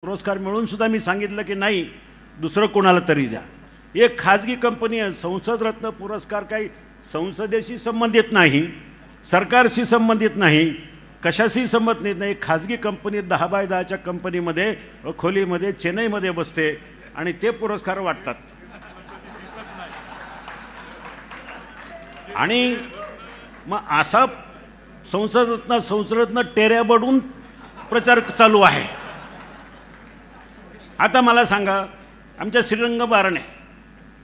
पुरस्कार मिळून सुद्धा मी सांगितलं की नाही, दुसरं कोणाला तरी द्या. एक खाजगी कंपनी आहे, संसद रत्न पुरस्कार काही संसदेशी संबंधित नाही, सरकारशी संबंधित नाही, कशाशी संबंधित नाही. खाजगी कंपनी 10x10च्या कंपनीमध्ये खोलीमध्ये चेन्नईमध्ये बसते आणि ते पुरस्कार वाटतात. आणि मग असा संसदरत्न टेऱ्या बडून प्रचार चालू आहे. आता मला सांगा, आमच्या श्रीरंग बारणे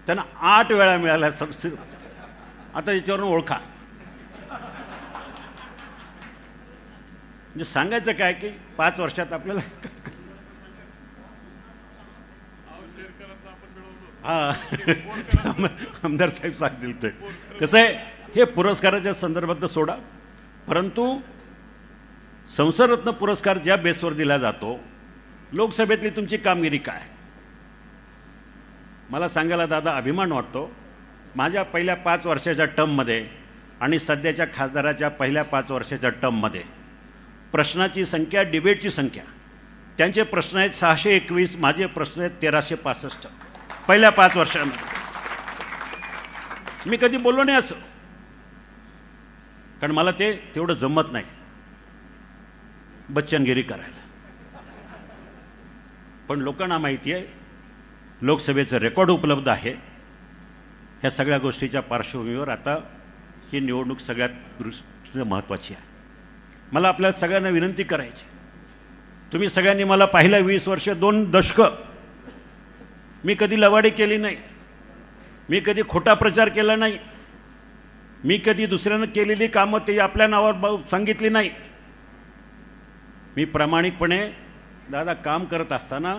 त्यांना 8 वेळा मिळाला. आता याच्यावरून ओळखा. म्हणजे सांगायचं काय की 5 वर्षात आपल्याला आमदार साहेब सांगतील ते कसं आहे. हे पुरस्काराच्या संदर्भात सोडा, परंतु संसदरत्न पुरस्कार ज्या बेसवर दिला जातो, लोकसभेतली तुमची कामगिरी काय, मला सांगायला दादा अभिमान वाटतो. माझ्या पहिल्या 5 वर्षाच्या टर्ममध्ये आणि सध्याच्या खासदाराच्या पहिल्या 5 वर्षाच्या टर्ममध्ये प्रश्नाची संख्या, डिबेटची संख्या, त्यांचे प्रश्न आहेत 621, माझे प्रश्न आहेत 1365 पहिल्या 5 वर्षांमध्ये. मी कधी बोललो नाही असं, कारण मला ते तेवढं जमत नाही बच्चनगिरी करायला. पण लोकांना माहिती आहे, लोकसभेचं रेकॉर्ड उपलब्ध आहे. ह्या सगळ्या गोष्टीच्या पार्श्वभूमीवर आता ही निवडणूक सगळ्यात दृष्टीने महत्त्वाची आहे. मला आपल्या सगळ्यांना विनंती करायची, तुम्ही सगळ्यांनी मला पाहिलं 20 वर्ष, 2 दशकं मी कधी लवाडी केली नाही, मी कधी खोटा प्रचार केला नाही, मी कधी दुसऱ्यानं केलेली कामं ते आपल्या नावावर सांगितली नाही. मी प्रामाणिकपणे दादा काम करत असताना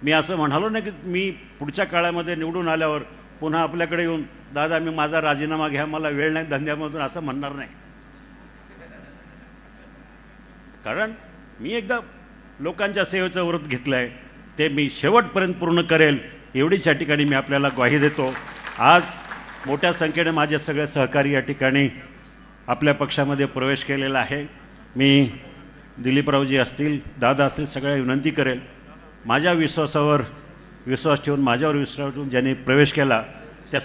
मी असं म्हणालो नाही की मी पुढच्या काळामध्ये निवडून आल्यावर पुन्हा आपल्याकडे येऊन दादा मी माझा राजीनामा घ्या, मला वेळ नाही धंद्यामधून, असं म्हणणार नाही. कारण मी एकदा लोकांच्या सेवेचं व्रत घेतलं आहे, ते मी शेवटपर्यंत पूर्ण करेल एवढीच या ठिकाणी मी आपल्याला ग्वाही देतो. आज मोठ्या संख्येने माझे सगळे सहकारी या ठिकाणी आपल्या पक्षामध्ये प्रवेश केलेला आहे. मी दिलीपरावजी असतील, दादा असतील, सगळ्या विनंती करेल, माझ्या विश्वासावर विश्वास ठेवून, माझ्यावर विश्वास ठेवून ज्यांनी प्रवेश केला त्या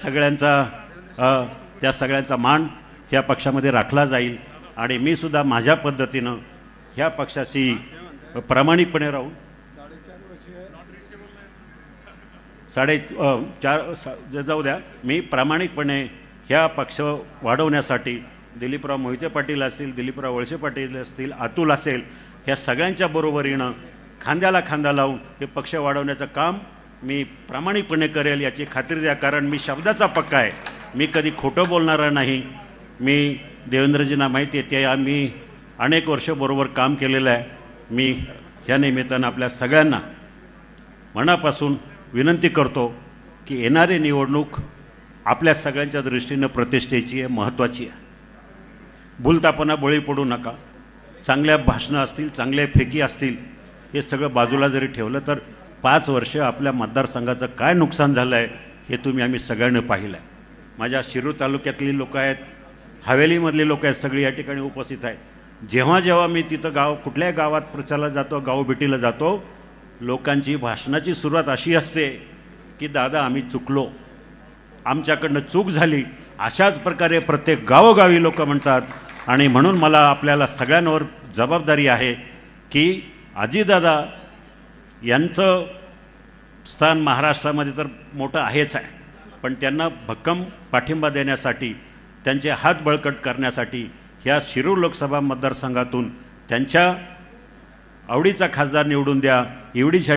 सगळ्यांचा मान ह्या पक्षामध्ये राखला जाईल. आणि मी सुद्धा माझ्या पद्धतीनं ह्या पक्षाशी प्रामाणिकपणे राहून 4.5 जाऊ द्या, मी प्रामाणिकपणे ह्या पक्ष वाढवण्यासाठी दिलीपराव मोहिते पाटील असतील, दिलीपराव वळसे पाटील असतील, अतुल असेल, ह्या सगळ्यांच्या बरोबरीनं खांद्याला खांदा लावून हे पक्ष वाढवण्याचं काम मी प्रामाणिकपणे करेल याची खात्री द्या. कारण मी शब्दाचा पक्का आहे, मी कधी खोटं बोलणारा नाही. मी देवेंद्रजींना माहिती आहे, ते आम्ही अनेक वर्ष बरोबर काम केलेलं आहे. मी ह्या निमित्तानं आपल्या सगळ्यांना मनापासून विनंती करतो की येणारी निवडणूक आपल्या सगळ्यांच्या दृष्टीनं प्रतिष्ठेची आहे, महत्त्वाची आहे. भूलतापणा बळी पडू नका. चांगल्या भाषणं असतील, चांगल्या फेकी असतील, हे सगळं बाजूला जरी ठेवलं तर 5 वर्ष आपल्या मतदारसंघाचं काय नुकसान झालं आहे हे आम्ही सगळ्यांनी पाहिलं आहे. माझ्या शिरूर तालुक्यातली लोकं आहेत, हवेलीमधली लोकं आहेत, सगळी या ठिकाणी उपस्थित आहेत. जेव्हा जेव्हा मी तिथं कुठल्याही गावात प्रचाराला जातो, गावभेटीला जातो, लोकांची भाषणाची सुरुवात अशी असते की दादा आम्ही चुकलो, आमच्याकडनं चूक झाली, अशाच प्रकारे प्रत्येक गावोगावी लोक म्हणतात. आणि म्हणून मला आपल्याला सगळ्यांवर जबाबदारी आहे की अजितदादा यांचं स्थान महाराष्ट्रामध्ये तर मोठं आहेच आहे, पण त्यांना भक्कम पाठिंबा देण्यासाठी, त्यांचे हात बळकट करण्यासाठी ह्या शिरूर लोकसभा मतदारसंघातून त्यांच्या आवडीचा खासदार निवडून द्या एवढीच